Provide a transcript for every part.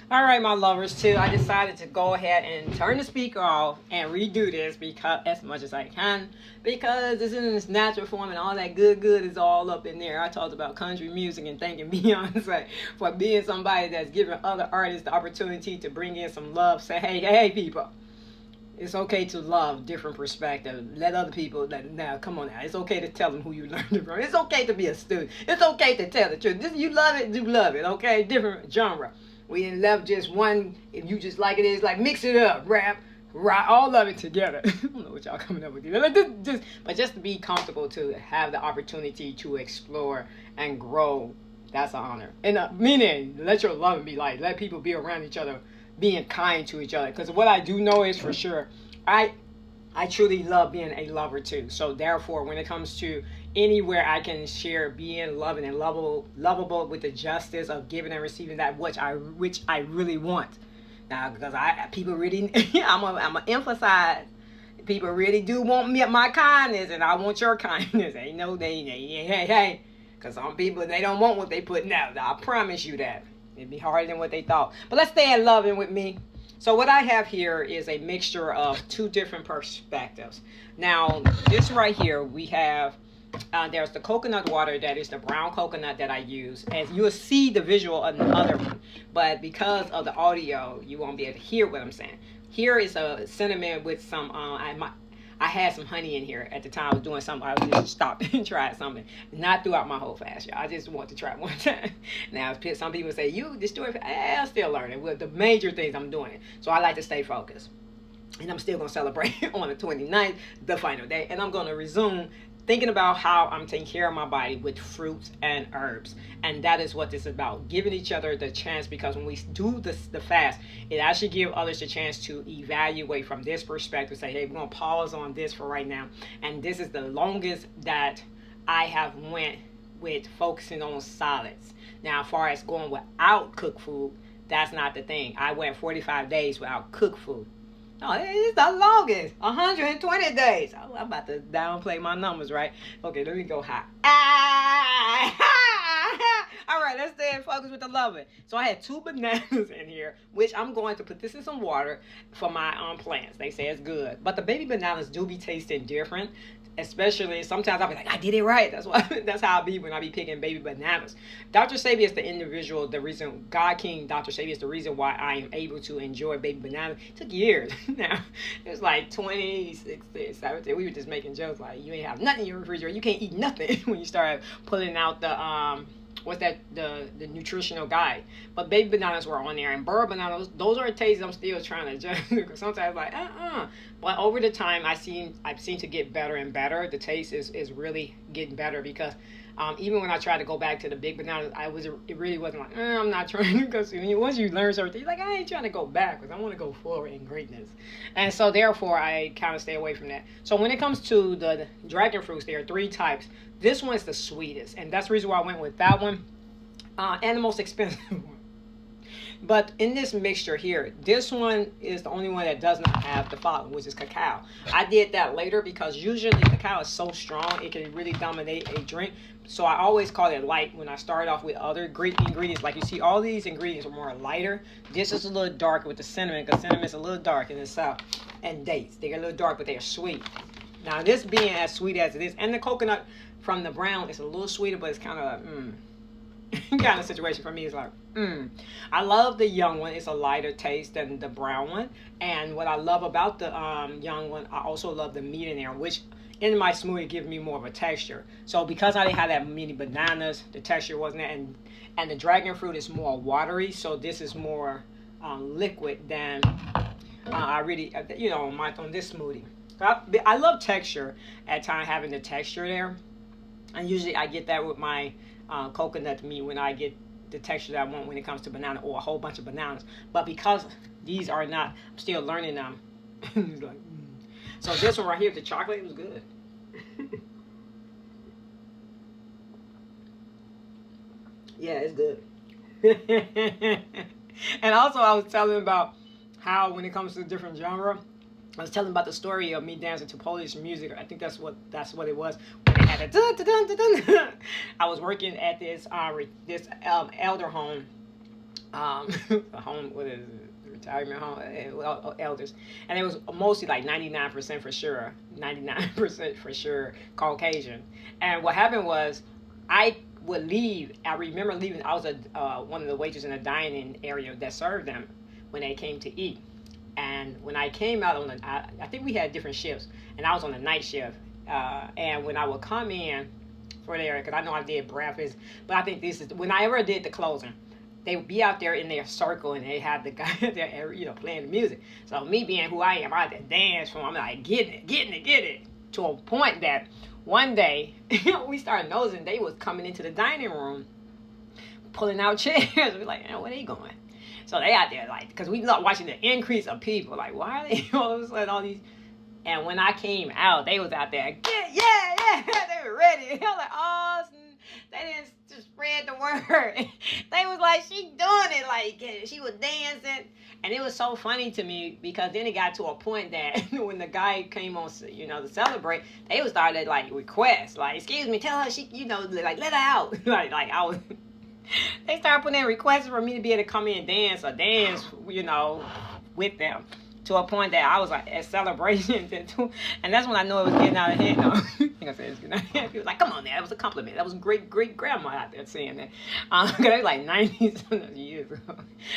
All right, my lovers, too. I decided to go ahead and turn the speaker off and redo this because as much as I can, because it's in its natural form and all that good is all up in there. I talked about country music and thanking Beyonce for being somebody that's giving other artists the opportunity to bring in some love. Say, hey, people. It's okay to love different perspectives. Let other people. Now, come on now. It's okay to tell them who you learned it from. It's okay to be a student. It's okay to tell the truth. This, you love it, do love it. Okay, different genre. We didn't love just one. If you just like it is, like mix it up, rap, rock, all of it together. I don't know what y'all coming up with. Like, but just to be comfortable to have the opportunity to explore and grow. That's an honor. And meaning, let your love be light. Let people be around each other being kind to each other. Because what I do know is for sure, I truly love being a lover too. So therefore, when it comes to anywhere I can share being loving and lovable with the justice of giving and receiving that which I really want. Now, because I people really, I'm gonna emphasize. People really do want me my kindness, and I want your kindness. Ain't no hey. Because some people, they don't want what they putting out. I promise you that. It'd be harder than what they thought. But let's stay in loving with me. So what I have here is a mixture of two different perspectives. Now, this right here, we have, there's the coconut water, that is the brown coconut that I use. And you'll see the visual on the other one. But because of the audio, you won't be able to hear what I'm saying. Here is a cinnamon with some, I had some honey in here at the time I was doing something. I was just stopped and tried something. Not throughout my whole fast, y'all. I just want to try it one time. Now, some people say, you just do it. I'm still learning. With the major things, I'm doing it. So I like to stay focused. And I'm still going to celebrate on the 29th, the final day. And I'm going to resume thinking about how I'm taking care of my body with fruits and herbs. And that is what this is about, giving each other the chance, because when we do the fast, it actually gives others the chance to evaluate from this perspective, say, hey, we're going to pause on this for right now. And this is the longest that I have went with focusing on solids. Now, as far as going without cooked food, that's not the thing. I went 45 days without cooked food. No, it's the longest. 120 days. I'm about to downplay my numbers, right? Okay, let me go high. All right, let's stay in focus with the loving. So I had 2 bananas in here, which I'm going to put this in some water for my plants. They say it's good. But the baby bananas do be tasting different. Especially sometimes I'll be like, I did it right. That's how I be when I be picking baby bananas. Dr. Sebi is the individual, the reason, God King Dr. Sebi is the reason why I am able to enjoy baby bananas. It took years. Now, it was like 2016, 17. We were just making jokes like, you ain't have nothing in your refrigerator. You can't eat nothing when you start pulling out the nutritional guide. But baby bananas were on there, and burro bananas, those are tastes I'm still trying to adjust. Because sometimes like but over the time I've seen to get better and better. The taste is really getting better, because even when I tried to go back to the big bananas, it really wasn't like I'm not trying to, because once you learn certain things, you're like, I ain't trying to go backwards, I want to go forward in greatness. And so therefore I kind of stay away from that. So when it comes to the dragon fruits, there are 3 types. This one's the sweetest, and that's the reason why I went with that one, and the most expensive one. But in this mixture here, this one is the only one that does not have the following, which is cacao. I did that later because usually cacao is so strong, it can really dominate a drink. So I always call it light when I start off with other Greek ingredients. Like you see, all these ingredients are more lighter. This is a little darker with the cinnamon, because cinnamon is a little dark in the south. And dates, they're a little dark, but they're sweet. Now, this being as sweet as it is, and the coconut from the brown is a little sweeter, but it's kind of like, kind of situation for me. Is like, I love the young one. It's a lighter taste than the brown one. And what I love about the young one, I also love the meat in there, which in my smoothie gives me more of a texture. So because I didn't have that many bananas, the texture wasn't there. And the dragon fruit is more watery, so this is more liquid than I really, on this smoothie. I love texture at times, having the texture there. And usually I get that with my coconut meat when I get the texture that I want when it comes to banana or a whole bunch of bananas. But because these are not, I'm still learning them. Like, So this one right here, the chocolate, was good. Yeah, it's good. And also I was telling about how when it comes to different genre, I was telling about the story of me dancing to Polish music. I think that's what it was. When they had a dun, dun, dun, dun, dun. I was working at this elder home, a home, what is it? Retirement home, elders, and it was mostly like 99% for sure, 99% for sure Caucasian. And what happened was, I would leave. I remember leaving. I was one of the waiters in the dining area that served them when they came to eat. And when I came out on the, I think we had different shifts, and I was on the night shift. And when I would come in for there, because I know I did breakfast, but I think this is when I ever did the closing. They would be out there in their circle, and they had the guy there, playing the music. So me being who I am, I had to dance for them. I'm like, getting it, to a point that one day we started noticing they was coming into the dining room, pulling out chairs. We're like, where they going? So they out there like, because we love watching the increase of people. Like, why are they all of a sudden all these? And when I came out, they was out there, yeah, they were ready. I was like, oh, they didn't just spread the word. They was like, she doing it, like she was dancing. And it was so funny to me, because then it got to a point that when the guy came on, to celebrate, they was started like requests, like, excuse me, tell her she, like let her out. like I was. They started putting in requests for me to be able to come in and dance, with them. To a point that I was like at celebrations, and that's when I know it was getting out of hand. No, I think I said it's getting out of hand. He was like, "Come on, man, that was a compliment. That was great grandma out there saying that." Cause they was like 90 years ago.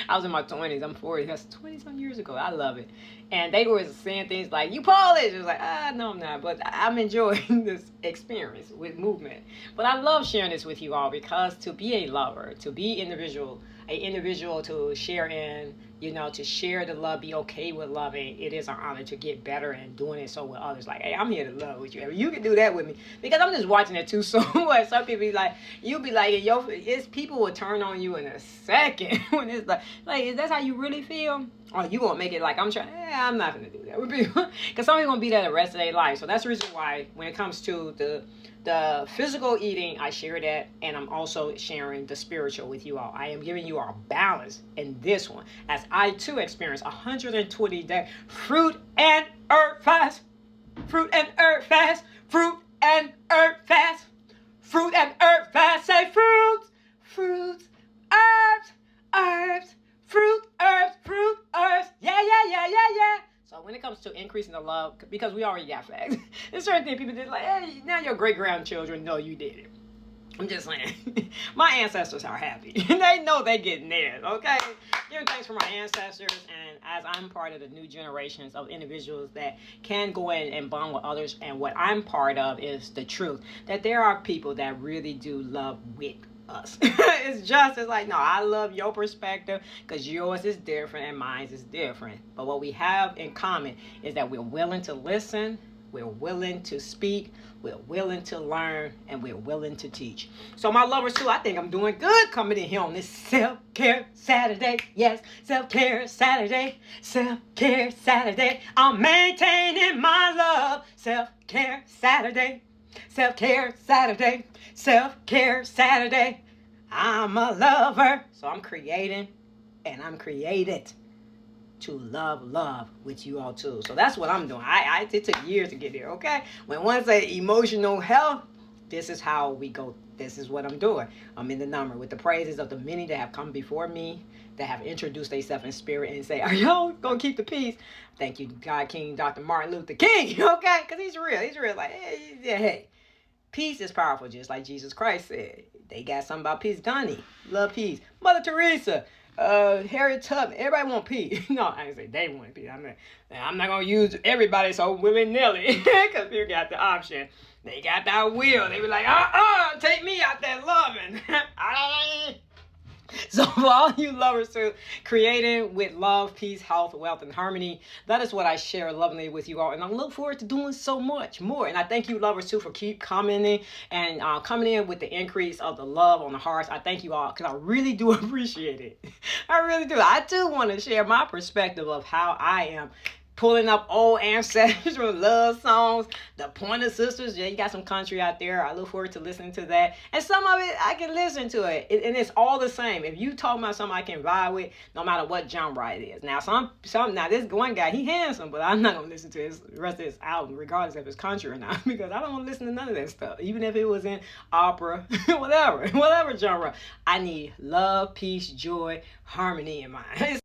I was in my 20s. I'm 40. That's 20-some years ago. I love it. And they were saying things like, "You Polish?" It was like, no, I'm not. But I'm enjoying this experience with movement. But I love sharing this with you all, because to be a lover, to be individual to share in, to share the love, be okay with loving. It is an honor to get better and doing it so with others. Like, hey, I'm here to love with you. You can do that with me, because I'm just watching it too so much. Some people be like, you'll be like, it's people will turn on you in a second when it's like, is that how you really feel? Or you gonna make it like I'm trying? I'm not gonna do that with people, because some people gonna be there the rest of their life. So that's the reason why when it comes to the physical eating, I share that, and I'm also sharing the spiritual with you all. I am giving you all balance in this one, as I too experience 120-day fruit and herb fast, fruit and herb fast, fruit and herb fast, fruit and herb fast. Say fruits, herbs, fruit, herbs. Yeah. So when it comes to increasing the love, because we already got facts, there's certain things people did like, hey, now your great-grandchildren know you did it. I'm just saying, my ancestors are happy. They know they getting theirs, okay? Giving thanks for my ancestors, and as I'm part of the new generations of individuals that can go in and bond with others, and what I'm part of is the truth, that there are people that really do love with us. It's like, no, I love your perspective, because yours is different and mine is different. But what we have in common is that we're willing to listen, we're willing to speak, we're willing to learn, and we're willing to teach. So my lovers too, I think I'm doing good coming in here on this Self-Care Saturday. Yes, Self-Care Saturday. Self-Care Saturday. I'm maintaining my love. Self-Care Saturday. Self-Care Saturday. Self-Care Saturday. I'm a lover. So I'm creating, and I'm created to love with you all too. So that's what I'm doing. It took years to get there, okay? When one say emotional health, this is how we go. This is what I'm doing. I'm in the number with the praises of the many that have come before me, that have introduced themselves in spirit and say, are y'all gonna keep the peace? Thank you, God King, Dr. Martin Luther King, okay? Because he's real. Like, hey, peace is powerful, just like Jesus Christ said. They got something about peace. Gandhi, love peace. Mother Teresa, Harriet Tubman, everybody want peace. No, I didn't say they want peace. I'm not going to use everybody so willy-nilly, because people got the option. They got that will. They be like, take me out there loving. So for all you lovers too, creating with love, peace, health, wealth, and harmony, that is what I share lovingly with you all. And I look forward to doing so much more. And I thank you lovers too for keep commenting and coming in with the increase of the love on the hearts. I thank you all, because I really do appreciate it. I really do. I do want to share my perspective of how I am pulling up old ancestral love songs. The Pointer Sisters, yeah, you got some country out there. I look forward to listening to that. And some of it, I can listen to it. And it's all the same. If you talk about something I can vibe with, no matter what genre it is. Now, now this one guy, he handsome, but I'm not going to listen to the rest of his album, regardless if it's country or not, because I don't want to listen to none of that stuff. Even if it was in opera, whatever genre. I need love, peace, joy, harmony in mine.